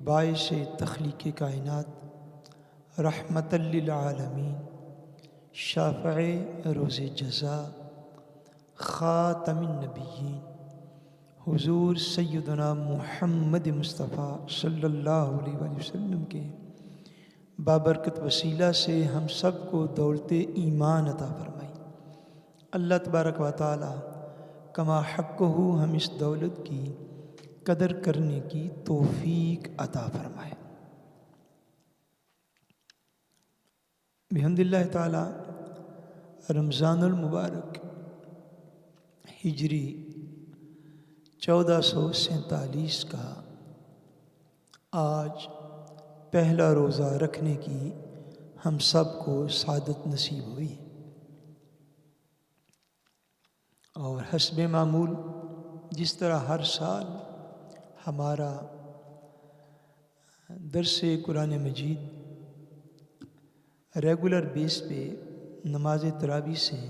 باعث تخلیق کائنات، رحمت للعالمین، شافع روز جزا، خاتم النبیین، حضور سیدنا محمد مصطفیٰ صلی اللہ علیہ وآلہ وسلم کے بابرکت وسیلہ سے ہم سب کو دولت ایمان عطا فرمائی۔ اللہ تبارک و تعالی کما حقہ ہم اس دولت کی قدر کرنے کی توفیق عطا فرمائے۔ بحمد اللہ تعالی رمضان المبارک ہجری 1447 کا آج پہلا روزہ رکھنے کی ہم سب کو سعادت نصیب ہوئی، اور حسب معمول جس طرح ہر سال ہمارا درس قرآن مجید ریگولر بیس پہ نماز تراویح سے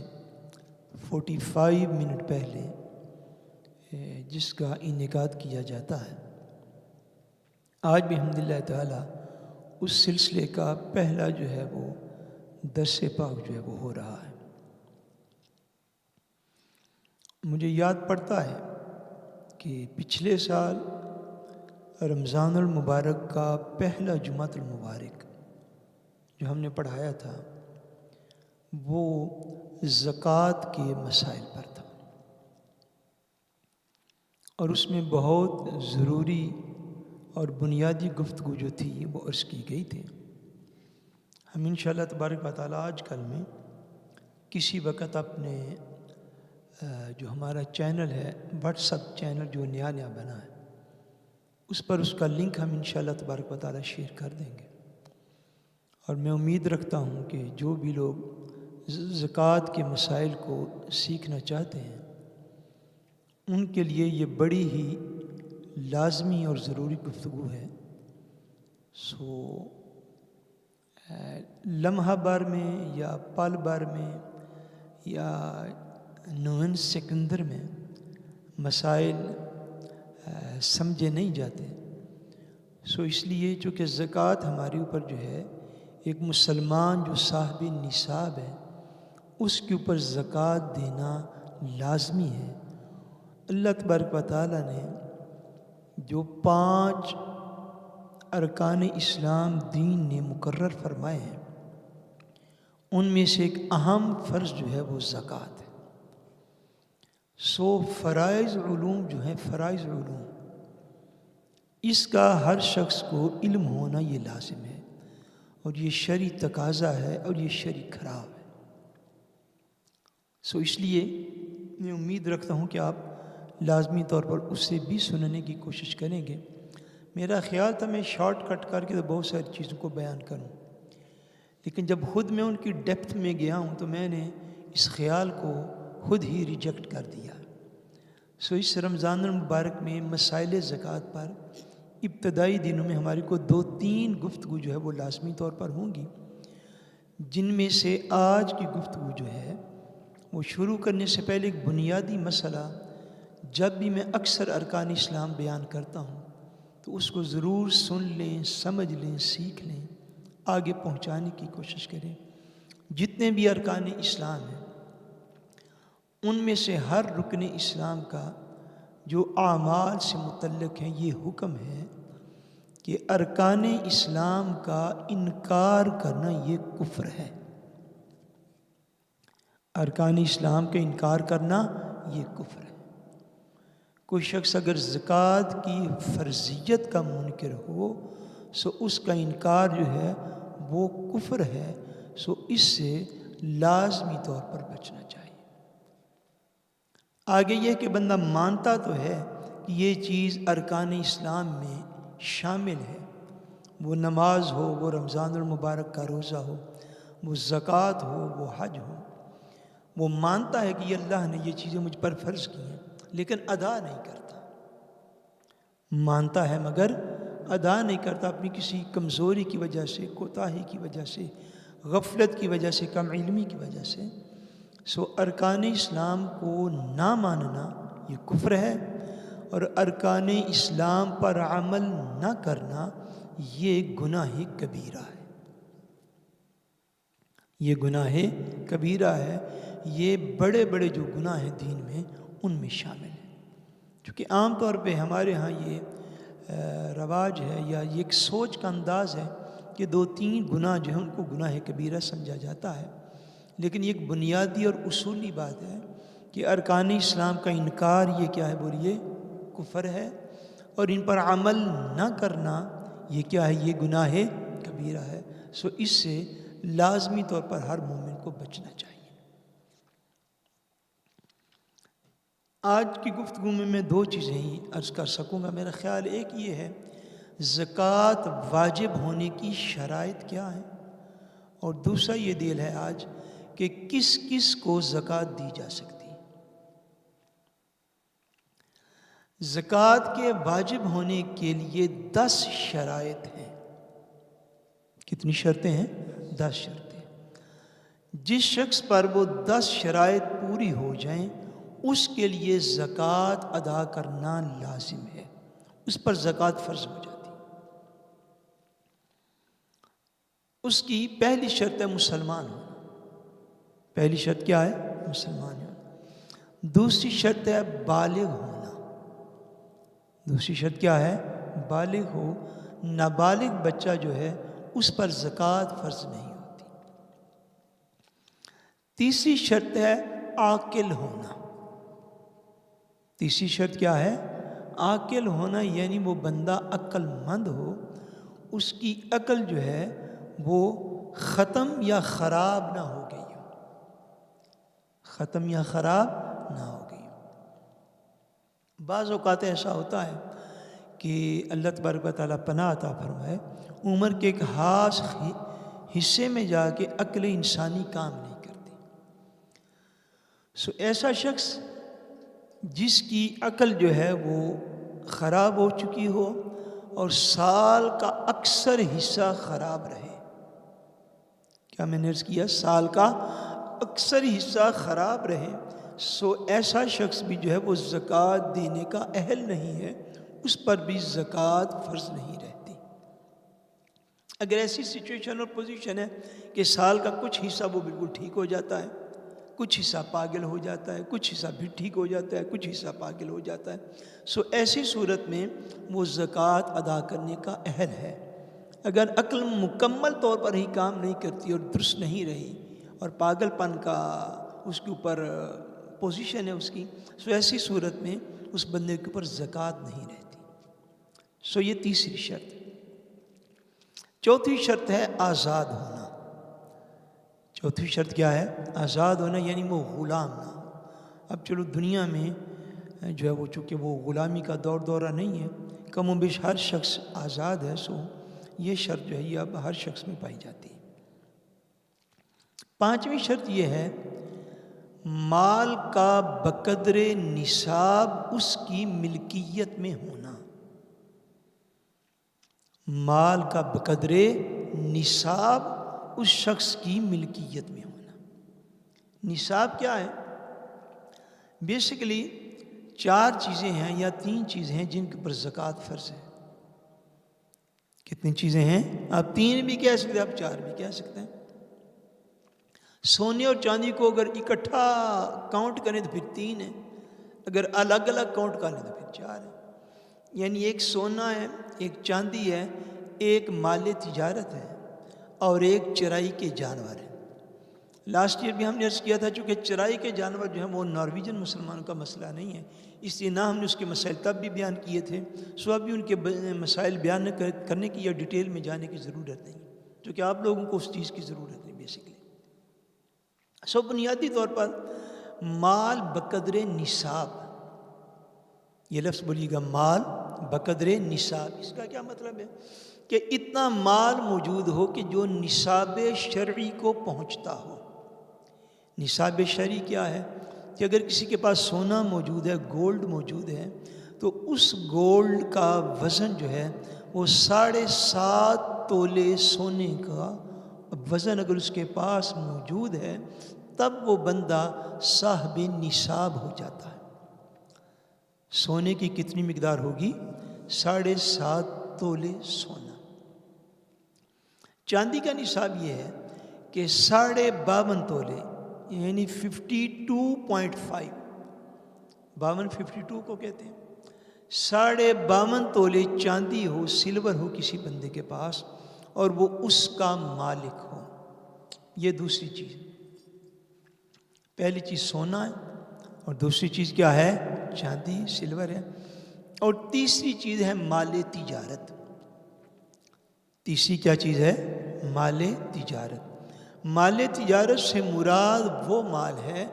45 منٹ پہلے جس کا انعقاد کیا جاتا ہے، آج بھی الحمدللہ تعالی اس سلسلے کا پہلا جو ہے وہ درس پاک جو ہے وہ ہو رہا ہے۔ مجھے یاد پڑتا ہے کہ پچھلے سال رمضان المبارک کا پہلا جمعۃ المبارک جو ہم نے پڑھایا تھا وہ زکوٰۃ کے مسائل پر تھا، اور اس میں بہت ضروری اور بنیادی گفتگو جو تھی وہ عرض کی گئی تھی۔ ہم انشاءاللہ تبارک و تعالی آج کل میں کسی وقت اپنے جو ہمارا چینل ہے واٹس ایپ چینل جو نیا بنا ہے اس پر اس کا لنک ہم انشاءاللہ تبارک و تعالی شیئر کر دیں گے، اور میں امید رکھتا ہوں کہ جو بھی لوگ زکوٰۃ کے مسائل کو سیکھنا چاہتے ہیں ان کے لیے یہ بڑی ہی لازمی اور ضروری گفتگو ہے۔ لمحہ بار میں یا پل بھر میں یا نون سیکنڈر میں مسائل سمجھے نہیں جاتے، اس لیے چونکہ زکوٰۃ ہمارے اوپر جو ہے ایک مسلمان جو صاحب نصاب ہے اس کے اوپر زکوٰۃ دینا لازمی ہے۔ اللہ تبارک و تعالیٰ نے جو 5 ارکان اسلام دین نے مقرر فرمائے ہیں ان میں سے ایک اہم فرض جو ہے وہ زکوٰۃ ہے۔ فرائض علوم جو ہیں، فرائض علوم، اس کا ہر شخص کو علم ہونا یہ لازم ہے، اور یہ شرعی تقاضا ہے اور یہ شرعی خراب ہے۔ اس لیے میں امید رکھتا ہوں کہ آپ لازمی طور پر اسے بھی سننے کی کوشش کریں گے۔ میرا خیال تھا میں شارٹ کٹ کر کے تو بہت ساری چیزوں کو بیان کروں، لیکن جب خود میں ان کی ڈیپتھ میں گیا ہوں تو میں نے اس خیال کو خود ہی ریجیکٹ کر دیا۔ اس رمضان المبارک میں مسائل زکوٰۃ پر ابتدائی دنوں میں ہماری کو 2-3 گفتگو جو ہے وہ لازمی طور پر ہوں گی، جن میں سے آج کی گفتگو جو ہے وہ شروع کرنے سے پہلے ایک بنیادی مسئلہ، جب بھی میں اکثر ارکان اسلام بیان کرتا ہوں تو اس کو ضرور سن لیں، سمجھ لیں، سیکھ لیں، آگے پہنچانے کی کوشش کریں۔ جتنے بھی ارکان اسلام ہیں ان میں سے ہر رکن اسلام کا جو اعمال سے متعلق ہیں یہ حکم ہے کہ ارکان اسلام کا انکار کرنا یہ کفر ہے۔ ارکان اسلام کا انکار کرنا یہ کفر ہے۔ کوئی شخص اگر زکوٰۃ کی فرضیت کا منکر ہو اس کا انکار جو ہے وہ کفر ہے، اس سے لازمی طور پر بچنا چاہیے۔ آگے یہ کہ بندہ مانتا تو ہے کہ یہ چیز ارکان اسلام میں شامل ہے، وہ نماز ہو، وہ رمضان المبارک کا روزہ ہو، وہ زکوٰۃ ہو، وہ حج ہو، وہ مانتا ہے کہ یہ اللہ نے یہ چیزیں مجھ پر فرض کی ہیں لیکن ادا نہیں کرتا، مانتا ہے مگر ادا نہیں کرتا، اپنی کسی کمزوری کی وجہ سے، کوتاہی کی وجہ سے، غفلت کی وجہ سے، کم علمی کی وجہ سے۔ ارکان اسلام کو نہ ماننا یہ کفر ہے، اور ارکان اسلام پر عمل نہ کرنا یہ گناہ کبیرہ ہے، یہ گناہ کبیرہ ہے، یہ بڑے بڑے جو گناہ ہیں دین میں ان میں شامل ہیں۔ چونکہ عام طور پہ ہمارے ہاں یہ رواج ہے یا یہ ایک سوچ کا انداز ہے کہ 2-3 گناہ جو ہیں ان کو گناہ کبیرہ سمجھا جاتا ہے، لیکن یہ ایک بنیادی اور اصولی بات ہے کہ ارکان اسلام کا انکار یہ کیا ہے، بولیے، کفر ہے، اور ان پر عمل نہ کرنا یہ کیا ہے، یہ گناہ کبیرہ ہے۔ سو اس سے لازمی طور پر ہر مومن کو بچنا چاہیے۔ آج کی گفتگو میں 2 چیزیں ہی عرض کر سکوں گا۔ میرا خیال ایک یہ ہے زکوٰۃ واجب ہونے کی شرائط کیا ہیں، اور دوسرا یہ دلیل ہے آج کہ کس کس کو زکوٰۃ دی جا سکتی ہے۔ زکوٰۃ کے واجب ہونے کے لیے 10 شرائط ہیں۔ کتنی شرطیں ہیں؟ 10 شرطیں۔ جس شخص پر وہ 10 شرائط پوری ہو جائیں اس کے لیے زکوٰۃ ادا کرنا لازم ہے، اس پر زکوٰۃ فرض ہو جاتی ہے۔ اس کی پہلی شرط ہے مسلمان ہونا۔ پہلی شرط کیا ہے؟ مسلمان ہونا۔ دوسری شرط ہے بالغ ہونا۔ دوسری شرط کیا ہے؟ بالغ ہو۔ نابالغ بچہ جو ہے اس پر زکوٰۃ فرض نہیں ہوتی۔ تیسری شرط ہے عاقل ہونا۔ تیسری شرط کیا ہے؟ عاقل ہونا، یعنی وہ بندہ عقل مند ہو، اس کی عقل جو ہے وہ ختم یا خراب نہ ہو گئی ہو، ختم یا خراب نہ ہو گئی ہو۔ بعض اوقات ایسا ہوتا ہے کہ اللہ تبارک و تعالیٰ پناہ عطا فرمائے، عمر کے ایک خاص حصے میں جا کے عقل انسانی کام نہیں کرتی۔ سو ایسا شخص جس کی عقل جو ہے وہ خراب ہو چکی ہو اور سال کا اکثر حصہ خراب رہے، کیا میں نے عرض کیا؟ سال کا اکثر حصہ خراب رہے، سو ایسا شخص بھی جو ہے وہ زکوٰۃ دینے کا اہل نہیں ہے، اس پر بھی زکوٰۃ فرض نہیں رہتی۔ اگر ایسی سچویشن اور پوزیشن ہے کہ سال کا کچھ حصہ وہ بالکل ٹھیک ہو جاتا ہے، کچھ حصہ پاگل ہو جاتا ہے، کچھ حصہ بھی ٹھیک ہو جاتا ہے، کچھ حصہ پاگل ہو جاتا ہے، سو ایسی صورت میں وہ زکوٰۃ ادا کرنے کا اہل ہے۔ اگر عقل مکمل طور پر ہی کام نہیں کرتی اور درست نہیں رہی اور پاگل پن کا اس کے اوپر پوزیشن ہے اس کی، سو ایسی صورت میں اس بندے کے اوپر زکوٰۃ نہیں رہتی۔ سو یہ تیسری شرط۔ چوتھی شرط ہے آزاد ہونا۔ چوتھی شرط کیا ہے؟ آزاد ہونا، یعنی وہ غلام نہ ہو۔ اب چلو دنیا میں جو ہے وہ چونکہ وہ غلامی کا دورہ نہیں ہے، کم و بیش ہر شخص آزاد ہے، سو یہ شرط جو ہے یہ اب ہر شخص میں پائی جاتی ہے۔ پانچویں شرط یہ ہے مال کا بقدر نصاب اس کی ملکیت میں ہونا۔ مال کا بقدر نصاب اس شخص کی ملکیت میں ہونا۔ نصاب کیا ہے؟ بیسیکلی 4 چیزیں ہیں یا 3 چیزیں ہیں جن کے اوپر زکوٰۃ فرض ہے۔ کتنی چیزیں ہیں؟ آپ 3 بھی کہہ سکتے ہیں، آپ 4 بھی کہہ سکتے ہیں۔ سونے اور چاندی کو اگر اکٹھا کاؤنٹ کریں تو پھر 3 ہیں، اگر الگ الگ کاؤنٹ کریں تو پھر 4 ہیں۔ یعنی ایک سونا ہے، ایک چاندی ہے، ایک مال تجارت ہے اور ایک چرائی کے جانور ہیں۔ لاسٹ ایئر بھی ہم نے عرض کیا تھا چونکہ چرائی کے جانور جو ہیں وہ نارویجن مسلمانوں کا مسئلہ نہیں ہے، اس لیے نہ ہم نے اس کے مسائل تب بھی بیان کیے تھے، سو اب بھی ان کے مسائل بیان کرنے کی یا ڈیٹیل میں جانے کی ضرورت نہیں، چونکہ آپ لوگوں کو اس چیز کی ضرورت نہیں بیسیکلی۔ سو بنیادی طور پر مال بقدر نصاب، یہ لفظ بولیے گا، مال بقدر نصاب۔ اس کا کیا مطلب ہے؟ کہ اتنا مال موجود ہو کہ جو نصاب شرعی کو پہنچتا ہو۔ نصاب شرعی کیا ہے؟ کہ اگر کسی کے پاس سونا موجود ہے، گولڈ موجود ہے، تو اس گولڈ کا وزن جو ہے وہ 7.5 تولے سونے کا وزن اگر اس کے پاس موجود ہے تب وہ بندہ صاحب نصاب ہو جاتا ہے۔ سونے کی کتنی مقدار ہوگی؟ 7.5 تولے سونا۔ چاندی کا نصاب یہ ہے کہ 52.5 تولے یعنی 52.5، 52 کو کہتے ہیں، 52.5 تولے چاندی ہو، سلور ہو کسی بندے کے پاس اور وہ اس کا مالک ہو۔ یہ دوسری چیز، پہلی چیز سونا ہے اور دوسری چیز کیا ہے؟ چاندی، سلور ہے، اور تیسری چیز ہے مال تجارت۔ تیسری کیا چیز ہے؟ مال تجارت۔ مال تجارت سے مراد وہ مال ہے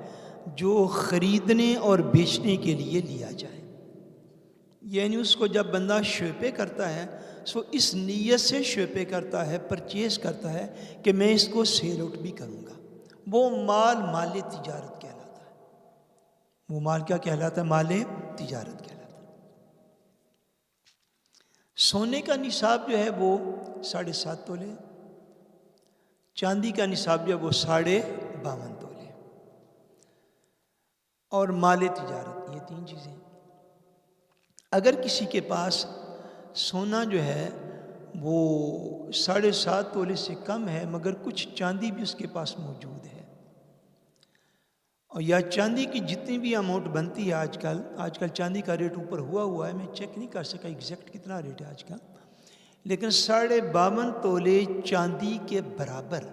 جو خریدنے اور بیچنے کے لیے لیا جائے، یعنی اس کو جب بندہ شوپے کرتا ہے سو اس نیت سے شوپے کرتا ہے، پرچیز کرتا ہے کہ میں اس کو سیل آؤٹ بھی کروں گا، وہ مال مال تجارت کہلاتا ہے۔ وہ مال کیا کہلاتا ہے؟ مال تجارت کہلاتا ہے۔ سونے کا نصاب جو ہے وہ 7.5 تولے، چاندی کا نصاب جو ہے وہ 52.5 تولے، اور مال تجارت، یہ 3 چیزیں۔ اگر کسی کے پاس سونا جو ہے وہ 7.5 تولے سے کم ہے مگر کچھ چاندی بھی اس کے پاس موجود ہے، اور یا چاندی کی جتنی بھی اماؤنٹ بنتی ہے آج کل چاندی کا ریٹ اوپر ہوا ہے، میں چیک نہیں کر سکا ایگزیکٹ کتنا ریٹ ہے آج کا، لیکن 52.5 تولے چاندی کے برابر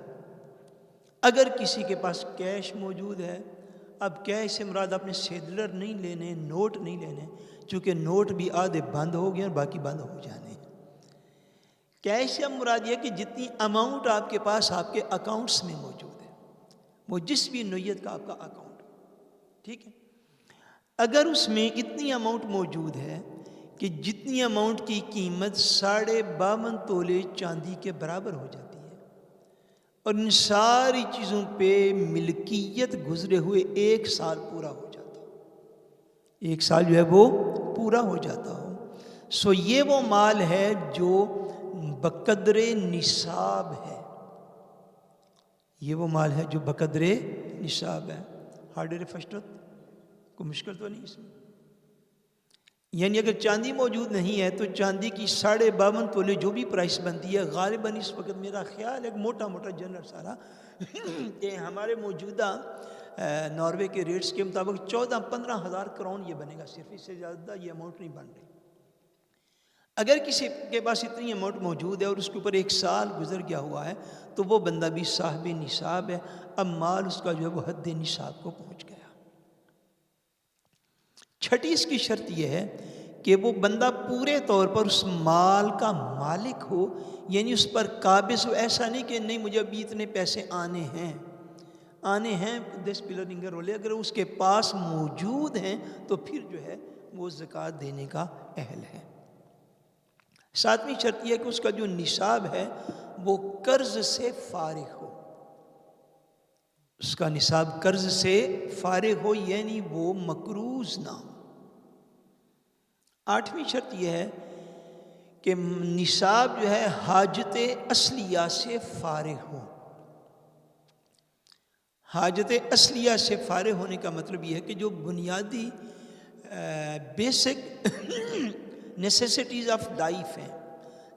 اگر کسی کے پاس کیش موجود ہے۔ اب کیش سے مراد اپنے سیدلر نہیں لینے، نوٹ نہیں لینے، چونکہ نوٹ بھی آدھے بند ہو گئے اور باقی بند ہو جانے۔ کیش سے مراد یہ کہ جتنی اماؤنٹ آپ کے پاس آپ کے اکاؤنٹس میں موجود ہے، وہ جس بھی نوعیت کا آپ کا اکاؤنٹ، ٹھیک ہے، اگر اس میں اتنی اماؤنٹ موجود ہے کہ جتنی اماؤنٹ کی قیمت 52.5 تولے چاندی کے برابر ہو جاتی ہے، اور ان ساری چیزوں پہ ملکیت گزرے ہوئے 1 سال پورا ہو جاتا ہو، 1 سال جو ہے وہ پورا ہو جاتا ہو، سو یہ وہ مال ہے جو بقدر نصاب ہے، یہ وہ مال ہے جو بقدر نصاب ہے۔ ہارڈ فرسٹ کوئی مشکل تو نہیں اس میں؟ یعنی اگر چاندی موجود نہیں ہے تو چاندی کی 52.5 تولے جو بھی پرائس بنتی ہے، غالباً اس وقت میرا خیال ہے موٹا جنرل سارا کہ ہمارے موجودہ ناروے کے ریٹس کے مطابق 14-15 ہزار کرون یہ بنے گا، صرف اس سے زیادہ یہ اماؤنٹ نہیں بن رہی۔ اگر کسی کے پاس اتنی اماؤنٹ موجود ہے اور اس کے اوپر 1 سال گزر گیا ہوا ہے تو وہ بندہ بھی صاحب نصاب ہے، اب مال اس کا جو ہے وہ حد نصاب کو پہنچ گیا۔ چھٹی اس کی شرط یہ ہے کہ وہ بندہ پورے طور پر اس مال کا مالک ہو، یعنی اس پر قابض ہو، ایسا نہیں کہ نہیں مجھے ابھی اتنے پیسے آنے ہیں 10 پلر رنگر رولے، اگر اس کے پاس موجود ہیں تو پھر جو ہے وہ زکوٰۃ دینے کا اہل ہے۔ 7ویں شرط یہ ہے کہ اس کا جو نصاب ہے وہ قرض سے فارغ ہو، اس کا نصاب قرض سے فارغ ہو، یعنی وہ مقروض نہ ہو۔ 8ویں شرط یہ ہے کہ نصاب جو ہے حاجت اصلیہ سے فارغ ہو۔ حاجت اصلیہ سے فارغ ہونے کا مطلب یہ ہے کہ جو بنیادی بیسک نیسیسٹیز آف لائف ہیں،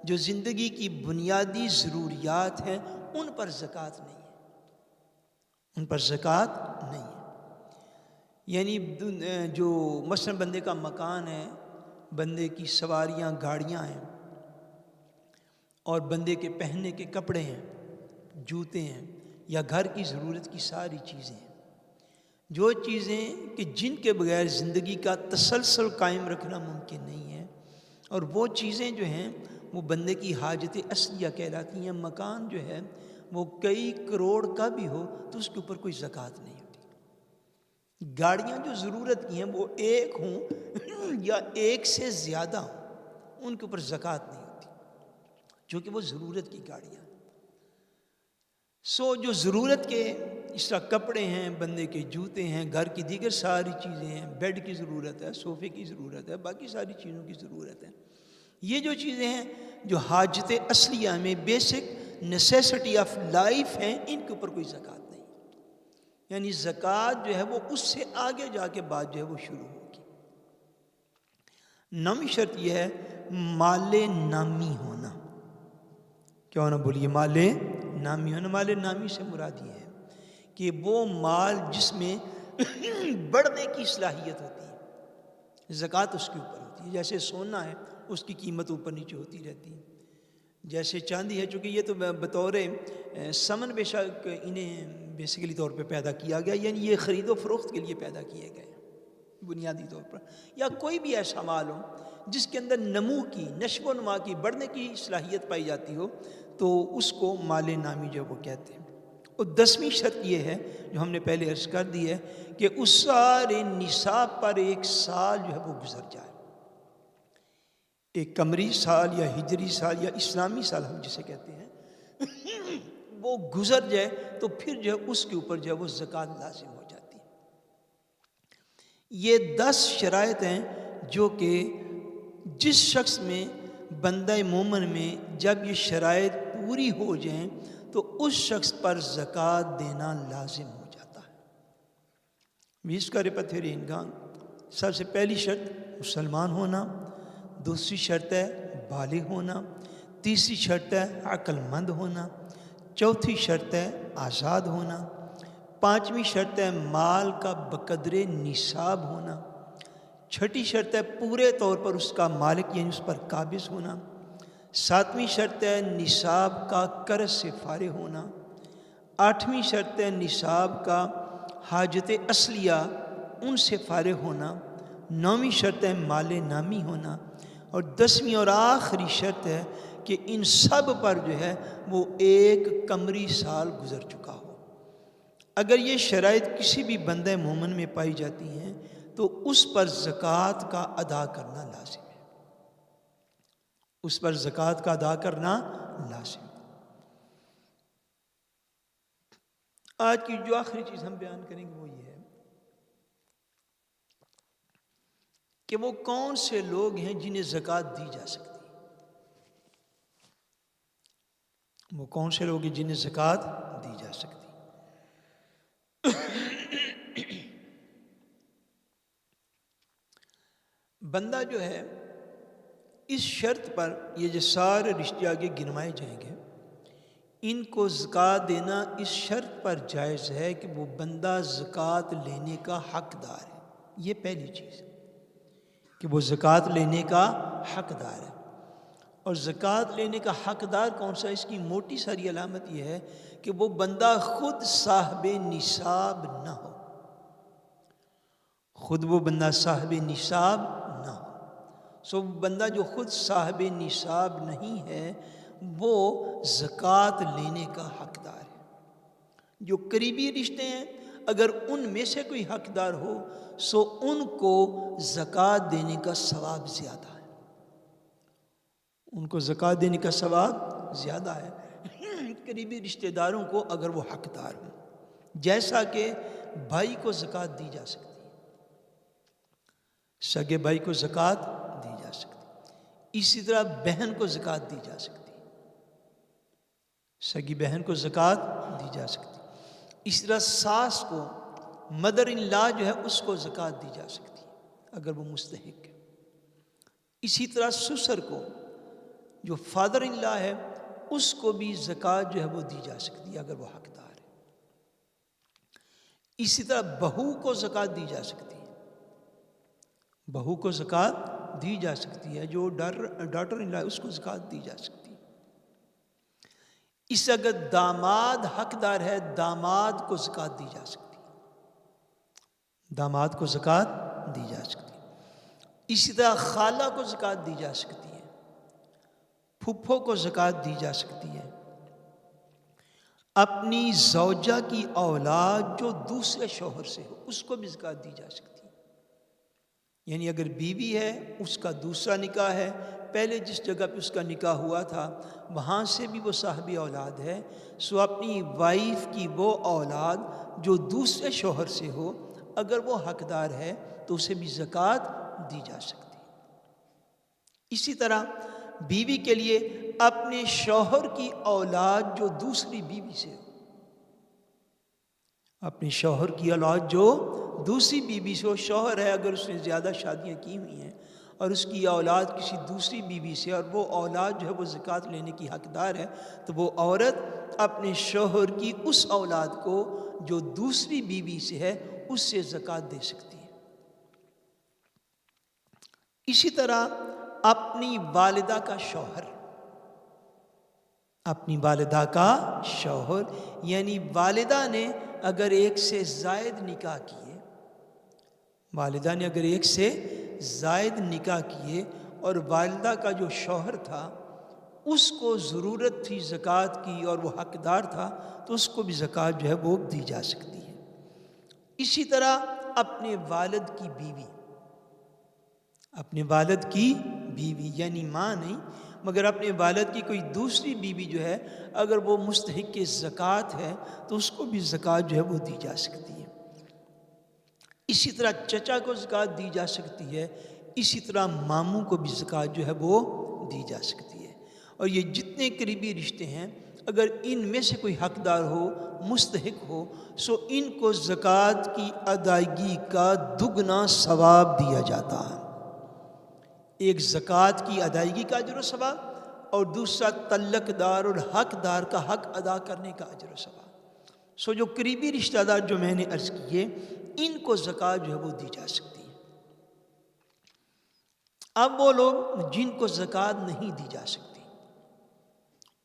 جو زندگی کی بنیادی ضروریات ہیں، ان پر زکوٰۃ نہیں ہے، ان پر زکوٰۃ نہیں ہے۔ یعنی جو مثلا بندے کا مکان ہے، بندے کی سواریاں گاڑیاں ہیں، اور بندے کے پہننے کے کپڑے ہیں، جوتے ہیں، یا گھر کی ضرورت کی ساری چیزیں ہیں، جو چیزیں کہ جن کے بغیر زندگی کا تسلسل قائم رکھنا ممکن نہیں ہے، اور وہ چیزیں جو ہیں وہ بندے کی حاجت اصلیہ کہلاتی ہیں۔ مکان جو ہے وہ کئی کروڑ کا بھی ہو تو اس کے اوپر کوئی زکوٰۃ نہیں ہوتی۔ گاڑیاں جو ضرورت کی ہیں وہ 1 ہوں یا 1 سے زیادہ ہوں، ان کے اوپر زکوٰۃ نہیں ہوتی، چونکہ وہ ضرورت کی گاڑیاں۔ سو جو ضرورت کے اس طرح کپڑے ہیں، بندے کے جوتے ہیں، گھر کی دیگر ساری چیزیں ہیں، بیڈ کی ضرورت ہے، صوفے کی ضرورت ہے، باقی ساری چیزوں کی ضرورت ہے، یہ جو چیزیں ہیں جو حاجت اصلیہ میں بیسک نیسیسٹی آف لائف ہیں، ان کے اوپر کوئی زکوٰۃ نہیں، یعنی زکوٰۃ جو ہے وہ اس سے آگے جا کے بعد جو ہے وہ شروع ہوگی۔ 9ویں شرط یہ ہے مال نامی ہونا. کیا ہونا بولیے؟ مال نامی ہونا. مال نامی سے مراد یہ ہے کہ وہ مال جس میں بڑھنے کی صلاحیت ہوتی ہے، زکوٰۃ اس کے اوپر ہوتی ہے. جیسے سونا ہے، اس کی قیمت اوپر نیچے ہوتی رہتی ہے. جیسے چاندی ہے، چونکہ یہ تو بطور ثمن بے شک انہیں بیسیکلی طور پہ پیدا کیا گیا، یعنی یہ خرید و فروخت کے لیے پیدا کیے گئے بنیادی طور پر. یا کوئی بھی ایسا مال ہو جس کے اندر نمو کی، نشو و نما کی، بڑھنے کی صلاحیت پائی جاتی ہو، تو اس کو مال نامی جو وہ کہتے ہیں. اور 10ویں شرط یہ ہے جو ہم نے پہلے عرض کر دی ہے کہ اس سارے نصاب پر ایک سال جو ہے وہ گزر جائے. ایک قمری سال یا ہجری سال یا اسلامی سال ہم جسے کہتے ہیں وہ گزر جائے تو پھر جو ہے اس کے اوپر جو ہے وہ زکوٰۃ لازم ہو جاتی ہے. یہ 10 شرائط ہیں جو کہ جس شخص میں، بندہ مومن میں جب یہ شرائط پوری ہو جائیں تو اس شخص پر زکوٰۃ دینا لازم ہو جاتا ہے. اس کا رپتھرینگان سب سے پہلی شرط مسلمان ہونا، دوسری شرط ہے بالغ ہونا، تیسری شرط ہے عقل مند ہونا، چوتھی شرط ہے آزاد ہونا، 5ویں شرط ہے مال کا بقدر نصاب ہونا، 6ٹھی شرط ہے پورے طور پر اس کا مالک یعنی اس پر قابض ہونا، 7ویں شرط ہے نصاب کا قرض سے فارغ ہونا، 8ویں شرط ہے نصاب کا حاجت اصلیہ ان سے فارغ ہونا، 9ویں شرط ہے مال نامی ہونا، اور 10ویں اور آخری شرط ہے کہ ان سب پر جو ہے وہ ایک قمری سال گزر چکا ہو. اگر یہ شرائط کسی بھی بندہ مومن میں پائی جاتی ہیں تو اس پر زکوٰۃ کا ادا کرنا لازم ہے. اس پر زکوٰۃ کا ادا کرنا لازم ہے. آج کی جو آخری چیز ہم بیان کریں گے وہ یہ ہے کہ وہ کون سے لوگ ہیں جنہیں زکوٰۃ دی جا سکتی ہے. وہ کون سے لوگ ہیں جنہیں زکوٰۃ دی جا سکتی ہے. بندہ جو ہے اس شرط پر، یہ جو سارے رشتے آگے گنوائے جائیں گے، ان کو زکوٰۃ دینا اس شرط پر جائز ہے کہ وہ بندہ زکوٰۃ لینے کا حقدار ہے. یہ پہلی چیز ہے کہ وہ زکوٰۃ لینے کا حقدار ہے. اور زکوٰۃ لینے کا حقدار کون سا؟ اس کی موٹی ساری علامت یہ ہے کہ وہ بندہ خود صاحب نصاب نہ ہو. خود وہ بندہ صاحب نصاب نہ ہو. سو بندہ جو خود صاحب نصاب نہیں ہے وہ زکوٰۃ لینے کا حقدار ہے. جو قریبی رشتے ہیں اگر ان میں سے کوئی حقدار ہو سو ان کو زکوٰۃ دینے کا ثواب زیادہ ہے. ان کو زکوٰۃ دینے کا ثواب زیادہ ہے قریبی رشتہ داروں کو اگر وہ حقدار ہوں. جیسا کہ بھائی کو زکوٰۃ دی جا سکتی ہے، سگے بھائی کو زکوٰۃ دی جا سکتی ہے. اسی طرح بہن کو زکوٰۃ دی جا سکتی ہے، سگی بہن کو زکوٰۃ دی جا سکتی ہے. اسی طرح ساس کو، مدر ان لا جو ہے اس کو زکوٰۃ دی جا سکتی ہے اگر وہ مستحق ہے. اسی طرح سسر کو، جو فادر ان لا ہے، اس کو بھی زکوٰۃ جو ہے وہ دی جا سکتی ہے اگر وہ حقدار ہے. اسی طرح بہو کو زکوٰۃ دی جا سکتی ہے، بہو کو زکوٰۃ دی جا سکتی ہے. جو ڈاٹر ان لا ہے اس کو زکوٰۃ دی جا سکتی ہے. اس سے اگر داماد حقدار ہے داماد کو زکوٰۃ دی جا سکتی ہے، داماد کو زکوٰۃ دی جا سکتی ہے. اسی طرح خالہ کو زکوٰۃ دی جا سکتی ہے، پھپھو کو زکوٰۃ دی جا سکتی ہے. اپنی زوجہ کی اولاد جو دوسرے شوہر سے ہو اس کو بھی زکوٰۃ دی جا سکتی ہے. یعنی اگر بیوی ہے، اس کا دوسرا نکاح ہے، پہلے جس جگہ پہ اس کا نکاح ہوا تھا وہاں سے بھی وہ صاحب اولاد ہے، سو اپنی وائف کی وہ اولاد جو دوسرے شوہر سے ہو اگر وہ حقدار ہے تو اسے بھی زکوٰۃ دی جا سکتی ہے. اسی طرح بیوی کے لیے اپنے شوہر کی اولاد جو دوسری بیوی سے ہو، اپنے شوہر کی اولاد جو دوسری بیوی سے ہو، شوہر ہے اگر اس نے زیادہ شادیاں کی ہوئی ہیں اور اس کی اولاد کسی دوسری بیوی سے اور وہ اولاد جو ہے وہ زکوٰۃ لینے کی حقدار ہے، تو وہ عورت اپنے شوہر کی اس اولاد کو جو دوسری بیوی سے ہے اس سے زکوٰۃ دے سکتی ہے۔ اسی طرح اپنی والدہ کا شوہر، اپنی والدہ کا شوہر یعنی والدہ نے اگر ایک سے زائد نکاح کیے، والدہ نے اگر ایک سے زائد نکاح کیے اور والدہ کا جو شوہر تھا اس کو ضرورت تھی زکوٰۃ کی اور وہ حقدار تھا، تو اس کو بھی زکوٰۃ جو ہے وہ دی جا سکتی ہے۔ اسی طرح اپنے والد کی بیوی، اپنے والد کی بیوی یعنی ماں نہیں مگر اپنے والد کی کوئی دوسری بیوی جو ہے اگر وہ مستحق زکوٰۃ ہے تو اس کو بھی زکوٰۃ جو ہے وہ دی جا سکتی ہے۔ اسی طرح چچا کو زکوٰۃ دی جا سکتی ہے، اسی طرح ماموں کو بھی زکوٰۃ جو ہے وہ دی جا سکتی ہے۔ اور یہ جتنے قریبی رشتے ہیں اگر ان میں سے کوئی حقدار ہو، مستحق ہو، سو ان کو زکوٰۃ کی ادائیگی کا دگنا ثواب دیا جاتا ہے۔ ایک زکوٰۃ کی ادائیگی کا اجر و ثواب اور دوسرا تعلق دار اور حقدار کا حق ادا کرنے کا اجر و ثواب۔ سو جو قریبی رشتہ دار جو میں نے عرض کیے ان کو زکوٰۃ جو ہے وہ دی جا سکتی ہے۔ اب وہ لوگ جن کو زکوٰۃ نہیں دی جا سکتی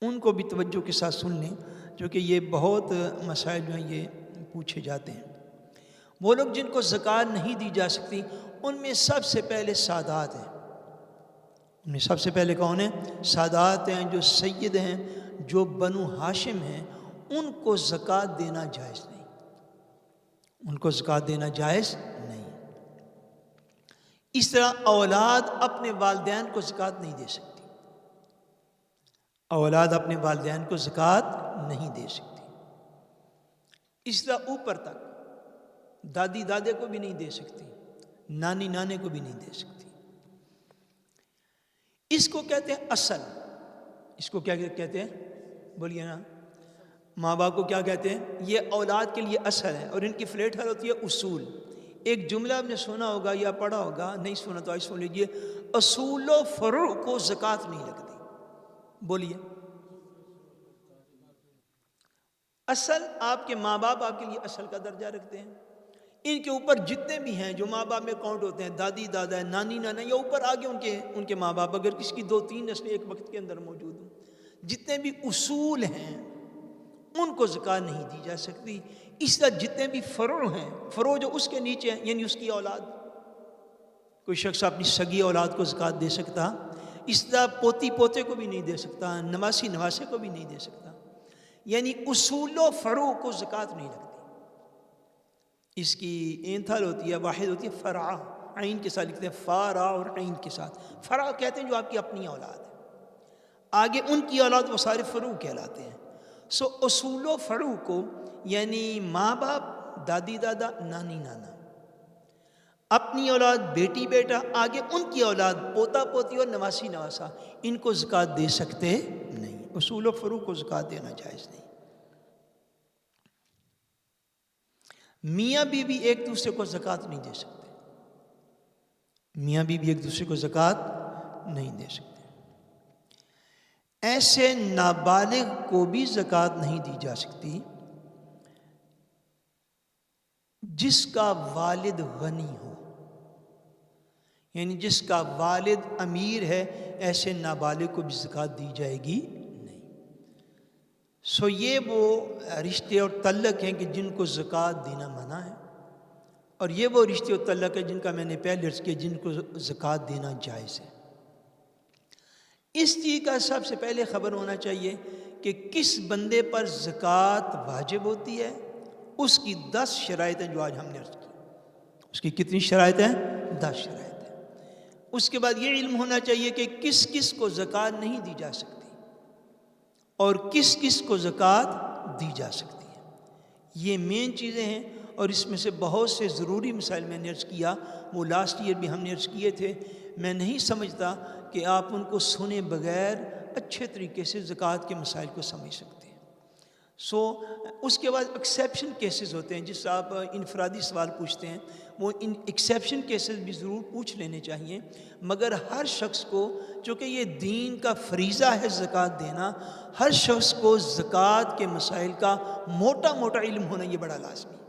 ان کو بھی توجہ کے ساتھ سن لیں، کیونکہ یہ بہت مسائل جو ہیں یہ پوچھے جاتے ہیں۔ وہ لوگ جن کو زکوٰۃ نہیں دی جا سکتی ان میں سب سے پہلے سادات ہیں۔ ان میں سب سے پہلے کون ہیں؟ سادات ہیں، جو سید ہیں، جو بنو ہاشم ہیں، ان کو زکوٰۃ دینا جائز نہیں، ان کو زکوٰۃ دینا جائز نہیں۔ اس طرح اولاد اپنے والدین کو زکوٰۃ نہیں دے سکتی، اولاد اپنے والدین کو زکوٰۃ نہیں دے سکتی۔ اس طرح اوپر تک دادی دادے کو بھی نہیں دے سکتی، نانی نانے کو بھی نہیں دے سکتی۔ اس کو کہتے ہیں اصل، اس کو کیا کہتے ہیں؟ بولیے نا، ماں باپ کو کیا کہتے ہیں؟ یہ اولاد کے لیے اصل ہے اور ان کی فلیٹ حل ہوتی ہے اصول۔ ایک جملہ آپ نے سنا ہوگا یا پڑھا ہوگا، نہیں سنا تو آج سن لیجیے، اصول و فروع کو زکوٰۃ نہیں لگتی۔ بولیے، اصل آپ کے ماں باپ آپ کے لیے اصل کا درجہ رکھتے ہیں، ان کے اوپر جتنے بھی ہیں جو ماں باپ میں کاؤنٹ ہوتے ہیں، دادی دادا ہے، نانی نانا، یا اوپر آگے ان کے ماں باپ، اگر کسی کی 2-3 نسلیں ایک وقت کے اندر موجود ہوں، جتنے بھی اصول ہیں ان کو زکوٰۃ نہیں دی جا سکتی۔ اس طرح جتنے بھی فروع ہیں، فروع جو اس کے نیچے ہیں یعنی اس کی اولاد، کوئی شخص اپنی سگی اولاد کو زکوٰۃ دے سکتا، اس طرح پوتی پوتے کو بھی نہیں دے سکتا، نواسی نواسے کو بھی نہیں دے سکتا، یعنی اصول و فروع کو زکوٰۃ نہیں لگتی۔ اس کی اینتھل ہوتی ہے، واحد ہوتی ہے فرع، عین کے ساتھ لکھتے ہیں فارا اور عین کے ساتھ۔ فرع کہتے ہیں جو آپ کی اپنی اولاد ہے، آگے ان کی اولاد وہ سارے فروع کہلاتے ہیں۔ سو اصول و فروع کو یعنی ماں باپ، دادی دادا، نانی نانا، اپنی اولاد بیٹی بیٹا، آگے ان کی اولاد پوتا پوتی اور نواسی نواسا، ان کو زکوٰۃ دے سکتے نہیں، اصول و فروع کو زکوٰۃ دینا جائز نہیں۔ میاں بیوی ایک دوسرے کو زکوٰۃ نہیں دے سکتے، میاں بیوی ایک دوسرے کو زکوٰۃ نہیں دے سکتے۔ ایسے نابالغ کو بھی زکوٰۃ نہیں دی جا سکتی جس کا والد غنی ہو، یعنی جس کا والد امیر ہے، ایسے نابالغ کو بھی زکوٰۃ دی جائے گی نہیں۔ سو یہ وہ رشتے اور تعلق ہیں کہ جن کو زکوٰۃ دینا منع ہے، اور یہ وہ رشتے اور تعلق ہیں جن کا میں نے پہلے عرض کیا جن کو زکوٰۃ دینا جائز ہے۔ اس چیز کا سب سے پہلے خبر ہونا چاہیے کہ کس بندے پر زکوٰۃ واجب ہوتی ہے، اس کی 10 شرائط ہیں جو آج ہم نے عرض کی۔ اس کی کتنی شرائط ہیں؟ 10 شرائط ہیں۔ اس کے بعد یہ علم ہونا چاہیے کہ کس کس کو زکوٰۃ نہیں دی جا سکتی اور کس کس کو زکوٰۃ دی جا سکتی ہے۔ یہ مین چیزیں ہیں، اور اس میں سے بہت سے ضروری مسائل میں نے عرض کیا، وہ لاسٹ ایئر بھی ہم نے عرض کیے تھے۔ میں نہیں سمجھتا کہ آپ ان کو سنے بغیر اچھے طریقے سے زکوٰۃ کے مسائل کو سمجھ سکتے ہیں۔ اس کے بعد ایکسیپشن کیسز ہوتے ہیں، جس آپ انفرادی سوال پوچھتے ہیں وہ ان ایکسیپشن کیسز بھی ضرور پوچھ لینے چاہیے، مگر ہر شخص کو، چونکہ یہ دین کا فریضہ ہے زکوٰۃ دینا، ہر شخص کو زکوٰۃ کے مسائل کا موٹا موٹا علم ہونا یہ بڑا لازمی ہے،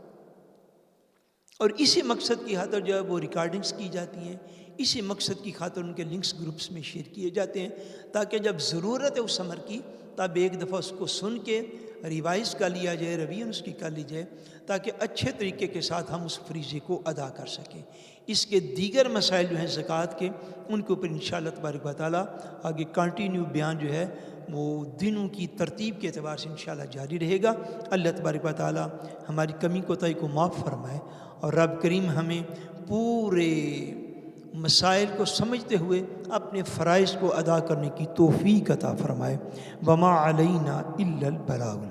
اور اسی مقصد کی خاطر جو ہے وہ ریکارڈنگز کی جاتی ہیں، اسی مقصد کی خاطر ان کے لنکس گروپس میں شیئر کیے جاتے ہیں، تاکہ جب ضرورت ہے اس عمر کی تب ایک دفعہ اس کو سن کے ریوائز کر لیا جائے، ریویژن اس کی کر لی جائے، تاکہ اچھے طریقے کے ساتھ ہم اس فریضے کو ادا کر سکیں۔ اس کے دیگر مسائل جو ہیں زکوٰۃ کے، ان کے اوپر انشاءاللہ تبارک و تعالیٰ آگے کنٹینیو بیان جو ہے وہ دنوں کی ترتیب کے اعتبار سے انشاءاللہ جاری رہے گا۔ اللہ تبارک و تعالیٰ ہماری کمی کوتاہی کو معاف فرمائے، اور رب کریم ہمیں پورے مسائل کو سمجھتے ہوئے اپنے فرائض کو ادا کرنے کی توفیق عطا فرمائے۔ وما علینا الا البلاغ۔